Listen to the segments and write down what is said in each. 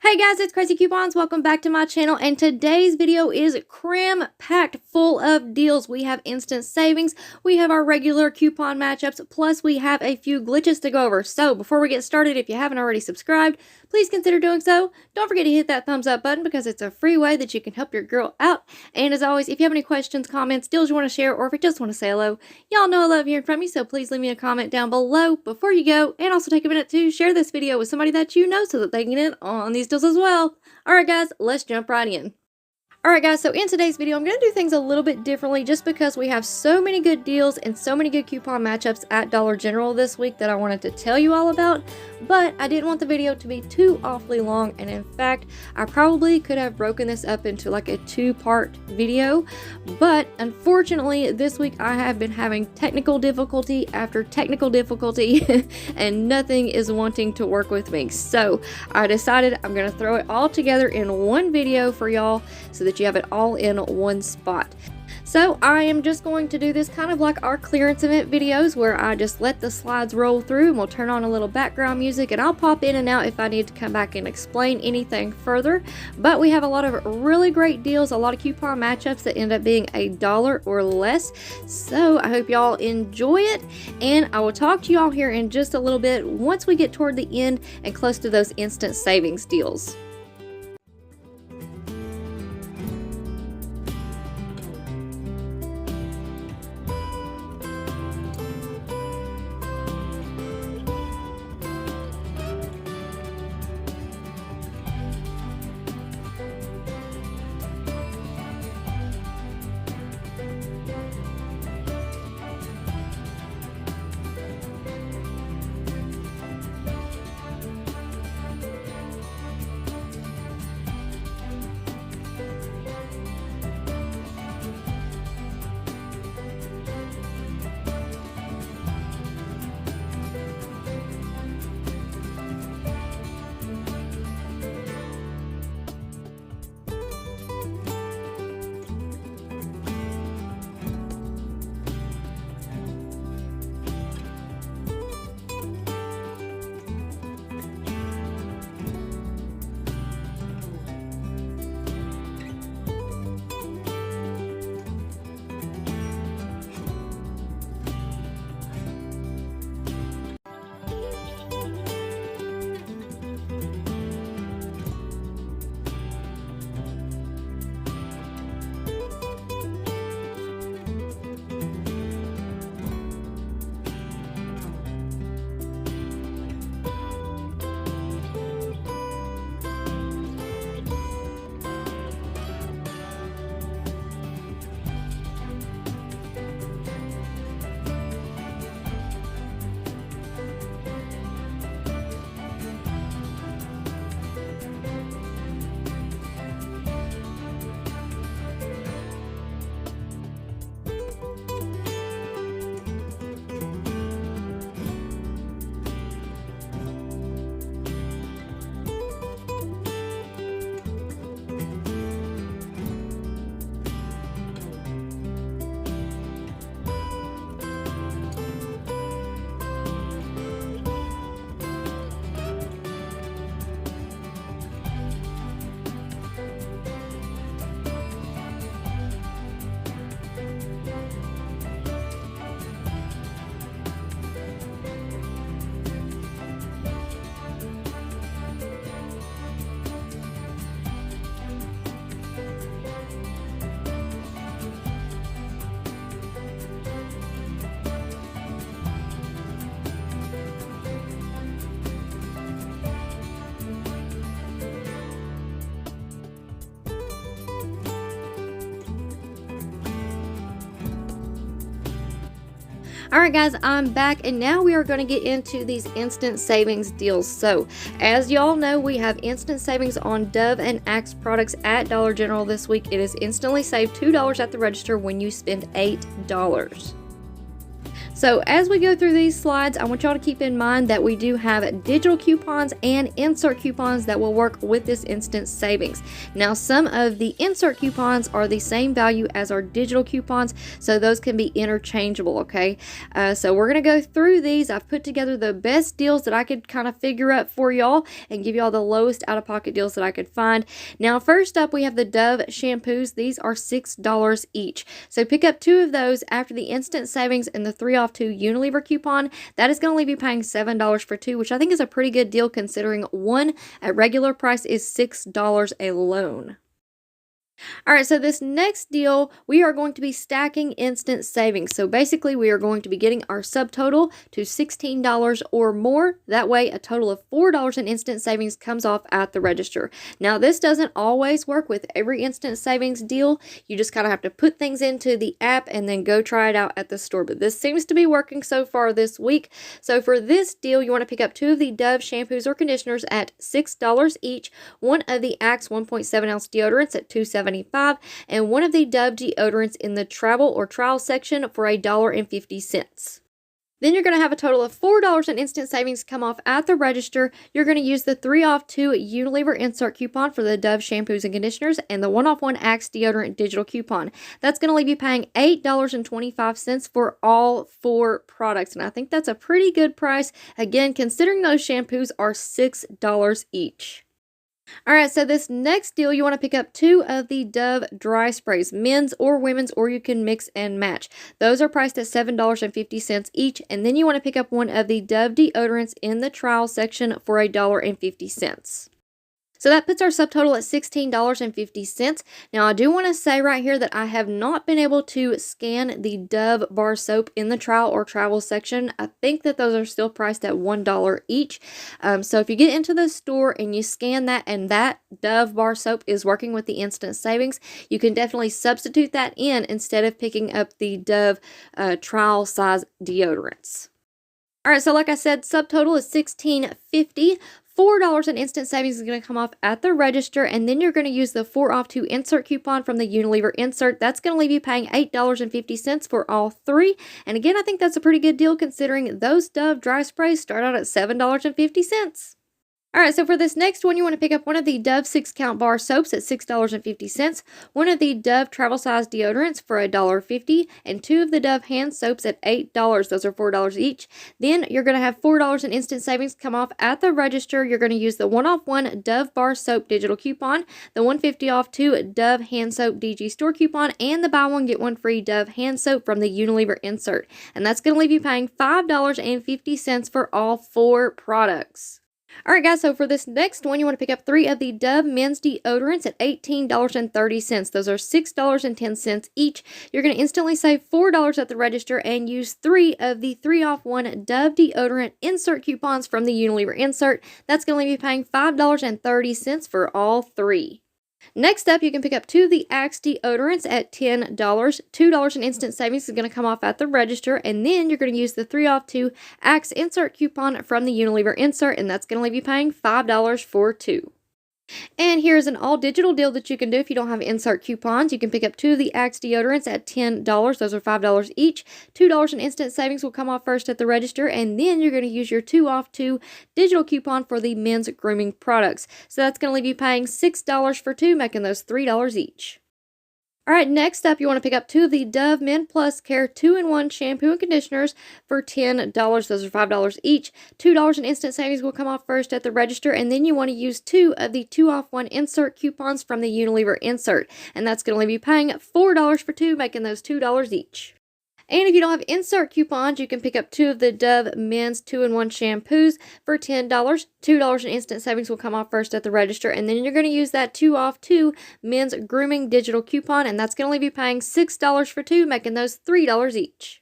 Hey guys, it's Craz-E Coupons. Welcome back to my channel, and today's video is cram-packed full of deals. We have instant savings, we have our regular coupon matchups, plus we have a few glitches to go over. So before we get started, if you haven't already subscribed, please consider doing so. Don't forget to hit that thumbs up button because it's a free way that you can help your girl out. And as always, if you have any questions, comments, deals you want to share, or if you just want to say hello, y'all know I love hearing from you, so please leave me a comment down below before you go, and also take a minute to share this video with somebody that you know so that they can get in on these deals as well. Alright guys, let's jump right in. Alright guys, so in today's video, I'm going to do things a little bit differently just because we have so many good deals and so many good coupon matchups at Dollar General this week that I wanted to tell you all about, but I didn't want the video to be too awfully long, and in fact, I probably could have broken this up into like a two-part video, but unfortunately, this week I have been having technical difficulty after technical difficulty, and nothing is wanting to work with me, so I decided I'm going to throw it all together in one video for y'all so that you have it all in one spot. So I am just going to do this kind of like our clearance event videos where I just let the slides roll through, and we'll turn on a little background music, and I'll pop in and out if I need to come back and explain anything further. But we have a lot of really great deals, a lot of coupon matchups that end up being $1 or less. So I hope y'all enjoy it, and I will talk to y'all here in just a little bit once we get toward the end and close to those instant savings deals. Alright guys, I'm back, and now we are going to get into these instant savings deals. So, as y'all know, we have instant savings on Dove and Axe products at Dollar General this week. It is instantly saved $2 at the register when you spend $8. So as we go through these slides, I want y'all to keep in mind that we do have digital coupons and insert coupons that will work with this instant savings. Now, some of the insert coupons are the same value as our digital coupons, so those can be interchangeable, okay? So we're going to go through these. I've put together the best deals that I could kind of figure out for y'all and give y'all the lowest out-of-pocket deals that I could find. Now, first up, we have the Dove shampoos. These are $6 each. So pick up 2 of those after the instant savings and the 3 off 2 Unilever coupon. That is going to leave you paying $7 for 2, which I think is a pretty good deal considering one at regular price is $6 alone. Alright, so this next deal, we are going to be stacking instant savings. So basically, we are going to be getting our subtotal to $16 or more. That way, a total of $4 in instant savings comes off at the register. Now, this doesn't always work with every instant savings deal. You just kind of have to put things into the app and then go try it out at the store. But this seems to be working so far this week. So for this deal, you want to pick up 2 of the Dove shampoos or conditioners at $6 each, 1 of the Axe 1.7 ounce deodorants at $2.75, and 1 of the Dove deodorants in the travel or trial section for $1.50. Then you're going to have a total of $4 in instant savings come off at the register. You're going to use the 3 off 2 Unilever insert coupon for the Dove shampoos and conditioners and the 1 off 1 Axe deodorant digital coupon. That's going to leave you paying $8.25 for all 4 products. And I think that's a pretty good price. Again, considering those shampoos are $6 each. Alright, so this next deal, you want to pick up 2 of the Dove dry sprays, men's or women's, or you can mix and match. Those are priced at $7.50 each, and then you want to pick up 1 of the Dove deodorants in the trial section for $1.50. So that puts our subtotal at $16.50. Now, I do want to say right here that I have not been able to scan the Dove bar soap in the trial or travel section. I think that those are still priced at $1 each. So if you get into the store and you scan that and that Dove bar soap is working with the instant savings, you can definitely substitute that in instead of picking up the Dove trial size deodorants. All right, so like I said, subtotal is $16.50. $4 in instant savings is going to come off at the register, and then you're going to use the 4 off 2 insert coupon from the Unilever insert. That's going to leave you paying $8.50 for all 3. And again, I think that's a pretty good deal considering those Dove dry sprays start out at $7.50. Alright, so for this next one, you want to pick up 1 of the Dove 6-count bar soaps at $6.50, 1 of the Dove travel size deodorants for $1.50, and 2 of the Dove hand soaps at $8. Those are $4 each. Then you're going to have $4 in instant savings come off at the register. You're going to use the 1 off 1 Dove bar soap digital coupon, the 150 off 2 Dove hand soap DG store coupon, and the buy one get one free Dove hand soap from the Unilever insert. And that's going to leave you paying $5.50 for all 4 products. Alright guys, so for this next one, you want to pick up 3 of the Dove men's deodorants at $18.30. Those are $6.10 each. You're going to instantly save $4 at the register and use 3 of the 3 off 1 Dove deodorant insert coupons from the Unilever insert. That's going to leave you paying $5.30 for all 3. Next up, you can pick up 2 of the Axe deodorants at $10. $2 in instant savings is going to come off at the register, and then you're going to use the 3 off 2 Axe insert coupon from the Unilever insert, and that's going to leave you paying $5 for 2. And here's an all-digital deal that you can do if you don't have insert coupons. You can pick up 2 of the Axe deodorants at $10. Those are $5 each. $2 in instant savings will come off first at the register, and then you're going to use your 2 off 2 digital coupon for the men's grooming products. So that's going to leave you paying $6 for 2, making those $3 each. Alright, next up, you want to pick up 2 of the Dove Men Plus Care 2-in-1 shampoo and conditioners for $10. Those are $5 each. $2 in instant savings will come off first at the register, and then you want to use 2 of the 2 off 1 insert coupons from the Unilever insert. And that's going to leave you paying $4 for 2, making those $2 each. And if you don't have insert coupons, you can pick up 2 of the Dove men's 2-in-1 shampoos for $10. $2 in instant savings will come off first at the register, and then you're going to use that 2 off 2 men's grooming digital coupon, and that's going to leave you paying $6 for 2, making those $3 each.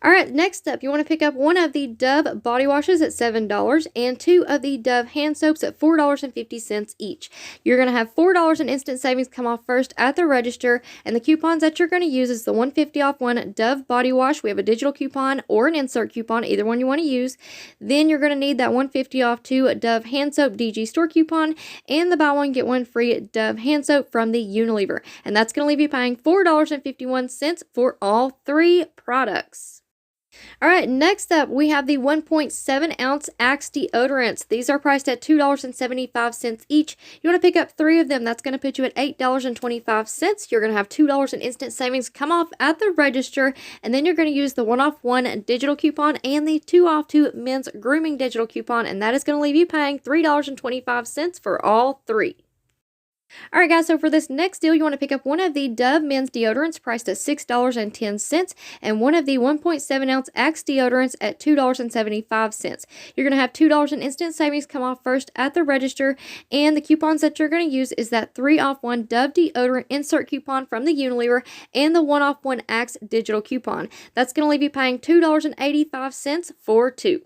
Alright, next up, you want to pick up 1 of the Dove body washes at $7 and 2 of the Dove hand soaps at $4.50 each. You're going to have $4 in instant savings come off first at the register, and the coupons that you're going to use is the 150 off 1 Dove body wash. We have a digital coupon or an insert coupon, either one you want to use. Then you're going to need that 150 off 2 Dove hand soap DG store coupon and the buy one get one free Dove hand soap from the Unilever. And that's going to leave you paying $4.51 for all 3 products. All right, next up, we have the 1.7 ounce Axe deodorants. These are priced at $2.75 each. You want to pick up 3 of them. That's going to put you at $8.25. You're going to have $2 in instant savings come off at the register, and then you're going to use the 1-off-1 digital coupon and the 2-off-2 men's grooming digital coupon, and that is going to leave you paying $3.25 for all 3. Alright guys, so for this next deal, you want to pick up one of the Dove men's deodorants priced at $6.10 and one of the 1.7 ounce Axe deodorants at $2.75. You're going to have $2 in instant savings come off first at the register, and the coupons that you're going to use is that 3-off-1 Dove deodorant insert coupon from the Unilever and the 1-off-1 Axe digital coupon. That's going to leave you paying $2.85 for 2.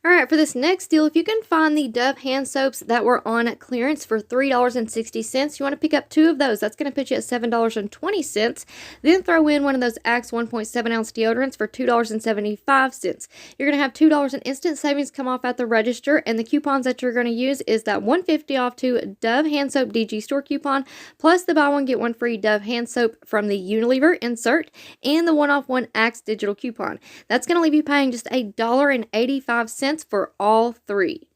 Alright, for this next deal, if you can find the Dove hand soaps that were on clearance for $3.60, you want to pick up 2 of those. That's going to put you at $7.20. Then throw in one of those Axe 1.7 ounce deodorants for $2.75. You're going to have $2 in instant savings come off at the register, and the coupons that you're going to use is that $1.50 off 2 Dove hand soap DG store coupon, plus the buy one get one free Dove hand soap from the Unilever insert, and the 1-off-1 Axe digital coupon. That's going to leave you paying just $1.85 for all 3.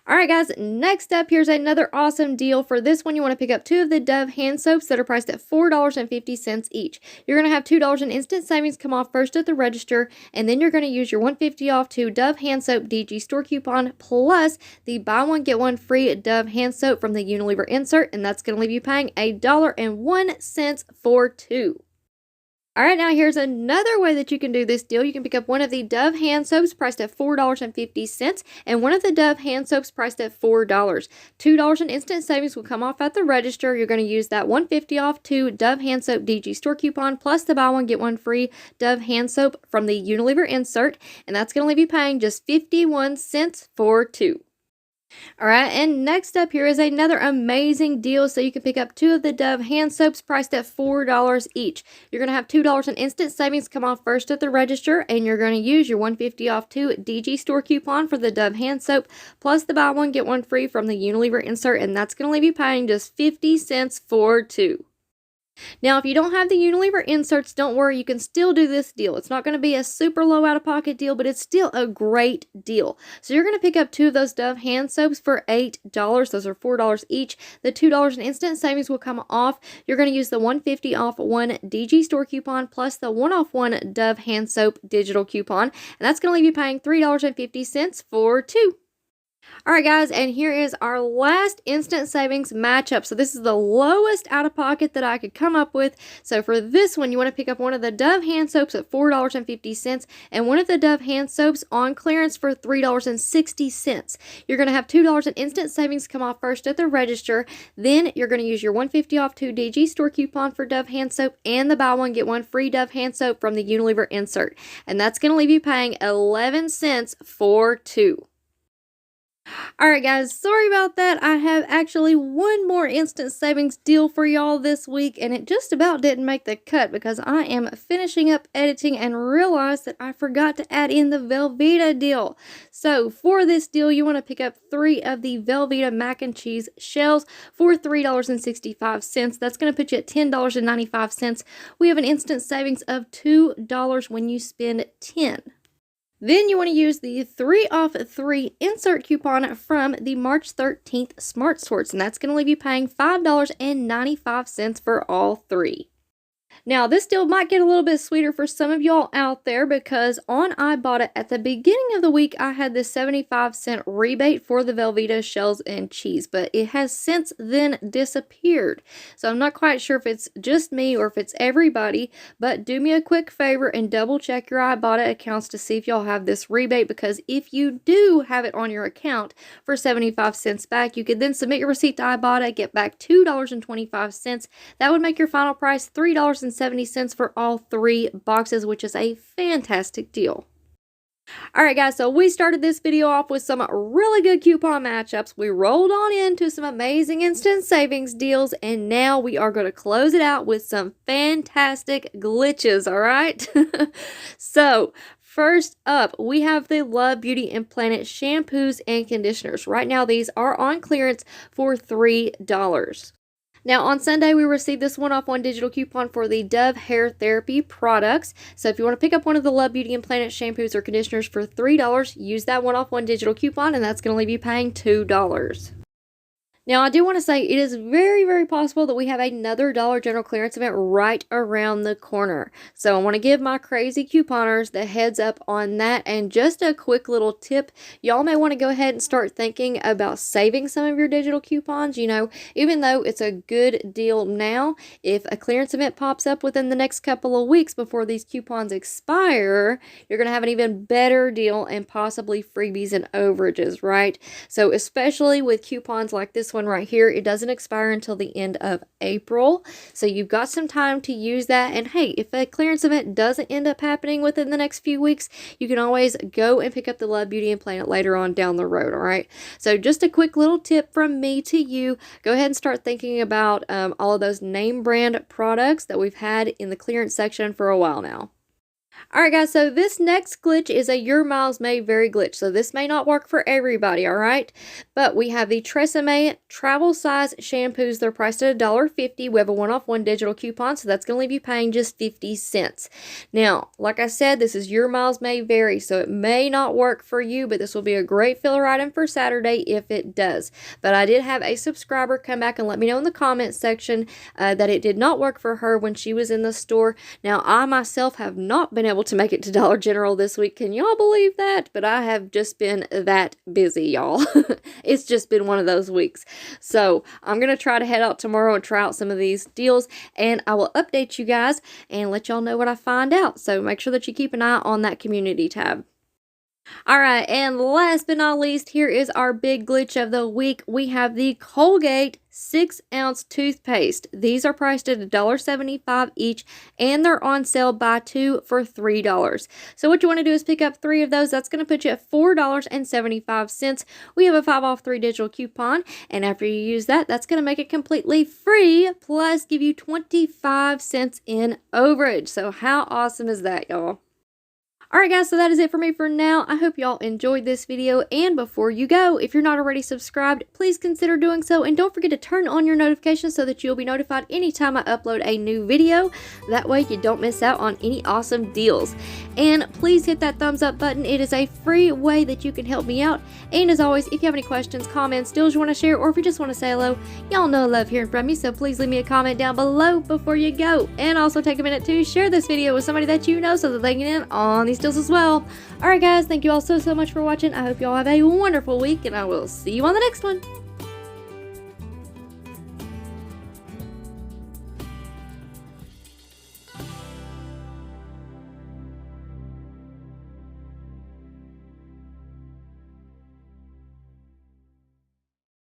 Alright guys, next up, here's another awesome deal. For this one, you want to pick up 2 of the Dove hand soaps that are priced at $4.50 each. You're going to have $2 in instant savings come off first at the register, and then you're going to use your $1.50 off 2 Dove hand soap DG store coupon, plus the buy one get one free Dove hand soap from the Unilever insert, and that's going to leave you paying $1.01 for 2. Alright, now here's another way that you can do this deal. You can pick up one of the Dove hand soaps priced at $4.50 and one of the Dove hand soaps priced at $4. $2 in instant savings will come off at the register. You're going to use that $1.50 off 2 Dove hand soap DG store coupon, plus the buy one get one free Dove hand soap from the Unilever insert, and that's going to leave you paying just 51 cents for 2. Alright, and next up here is another amazing deal. So you can pick up 2 of the Dove hand soaps priced at $4 each. You're going to have $2 in instant savings come off first at the register, and you're going to use your $1.50 off 2 DG store coupon for the Dove hand soap, plus the buy one get one free from the Unilever insert, and that's going to leave you paying just 50 cents for 2. Now, if you don't have the Unilever inserts, don't worry, you can still do this deal. It's not going to be a super low out-of-pocket deal, but it's still a great deal. So you're going to pick up 2 of those Dove hand soaps for $8. Those are $4 each. The $2 in instant savings will come off. You're going to use the $1.50 off 1 DG store coupon, plus the 1-off-1 Dove hand soap digital coupon, and that's going to leave you paying $3.50 for 2. Alright guys, and here is our last instant savings matchup. So this is the lowest out of pocket that I could come up with. So for this one, you want to pick up one of the Dove hand soaps at $4.50 and one of the Dove hand soaps on clearance for $3.60. You're going to have $2 in instant savings come off first at the register. Then you're going to use your $1.50 off 2 DG store coupon for Dove hand soap and the buy one get one free Dove hand soap from the Unilever insert. And that's going to leave you paying 11 cents for 2. Alright guys, sorry about that. I have actually one more instant savings deal for y'all this week, and it just about didn't make the cut because I am finishing up editing and realized that I forgot to add in the Velveeta deal. So for this deal, you want to pick up 3 of the Velveeta mac and cheese shells for $3.65. That's going to put you at $10.95. We have an instant savings of $2 when you spend 10. Then you want to use the 3-off 3 insert coupon from the March 13th Smart Sorts, and that's going to leave you paying $5.95 for all 3. Now, this deal might get a little bit sweeter for some of y'all out there because on Ibotta at the beginning of the week, I had this 75-cent rebate for the Velveeta shells and cheese, but it has since then disappeared. So I'm not quite sure if it's just me or if it's everybody, but do me a quick favor and double check your Ibotta accounts to see if y'all have this rebate, because if you do have it on your account for 75 cents back, you could then submit your receipt to Ibotta, get back $2.25. That would make your final price $3.70 for all 3 boxes, which is a fantastic deal. Alright guys, so we started this video off with some really good coupon matchups. We rolled on into some amazing instant savings deals, and now we are going to close it out with some fantastic glitches, alright? So, first up, we have the Love Beauty and Planet shampoos and conditioners. Right now, these are on clearance for $3. Now, on Sunday, we received this one-off-one digital coupon for the Dove Hair Therapy products. So if you want to pick up one of the Love Beauty and Planet shampoos or conditioners for $3, use that one-off-one digital coupon, and that's going to leave you paying $2. Now, I do want to say it is very, very possible that we have another Dollar General clearance event right around the corner. So I want to give my crazy couponers the heads up on that. And just a quick little tip, y'all may want to go ahead and start thinking about saving some of your digital coupons. You know, even though it's a good deal now, if a clearance event pops up within the next couple of weeks before these coupons expire, you're going to have an even better deal and possibly freebies and overages, right? So especially with coupons like this one right here, it doesn't expire until the end of April, so you've got some time to use that. And hey, if a clearance event doesn't end up happening within the next few weeks, you can always go and pick up the Love Beauty and Planet later on down the road. All right, so just a quick little tip from me to you, go ahead and start thinking about all of those name brand products that we've had in the clearance section for a while now. Alright guys, so this next glitch is a Your Miles May Vary glitch. So this may not work for everybody, alright? But we have the Tresemme travel size shampoos. They're priced at $1.50. We have a one-off-one digital coupon, so that's going to leave you paying just 50 cents. Now, like I said, this is Your Miles May Vary, so it may not work for you, but this will be a great filler item for Saturday if it does. But I did have a subscriber come back and let me know in the comments section that it did not work for her when she was in the store. Now, I myself have not been able to make it to Dollar General this week. Can y'all believe that? But I have just been that busy, y'all. It's just been one of those weeks. So I'm going to try to head out tomorrow and try out some of these deals, and I will update you guys and let y'all know what I find out. So make sure that you keep an eye on that community tab. Alright, and last but not least, here is our big glitch of the week. We have the Colgate 6-ounce toothpaste. These are priced at $1.75 each, and they're on sale buy two for $3. So what you want to do is pick up 3 of those. That's going to put you at $4.75. We have a 5 off 3 digital coupon, and after you use that, that's going to make it completely free, plus give you 25 cents in overage. So how awesome is that, y'all? Alright guys, so that is it for me for now. I hope y'all enjoyed this video, and before you go, if you're not already subscribed, please consider doing so, and don't forget to turn on your notifications so that you'll be notified anytime I upload a new video. That way you don't miss out on any awesome deals. And please hit that thumbs up button. It is a free way that you can help me out. And as always, if you have any questions, comments, deals you want to share, or if you just want to say hello, y'all know I love hearing from you, so please leave me a comment down below before you go. And also take a minute to share this video with somebody that you know so that they can get in on these deals as well. Alright guys, thank you all so much for watching. I hope you all have a wonderful week, and I will see you on the next one.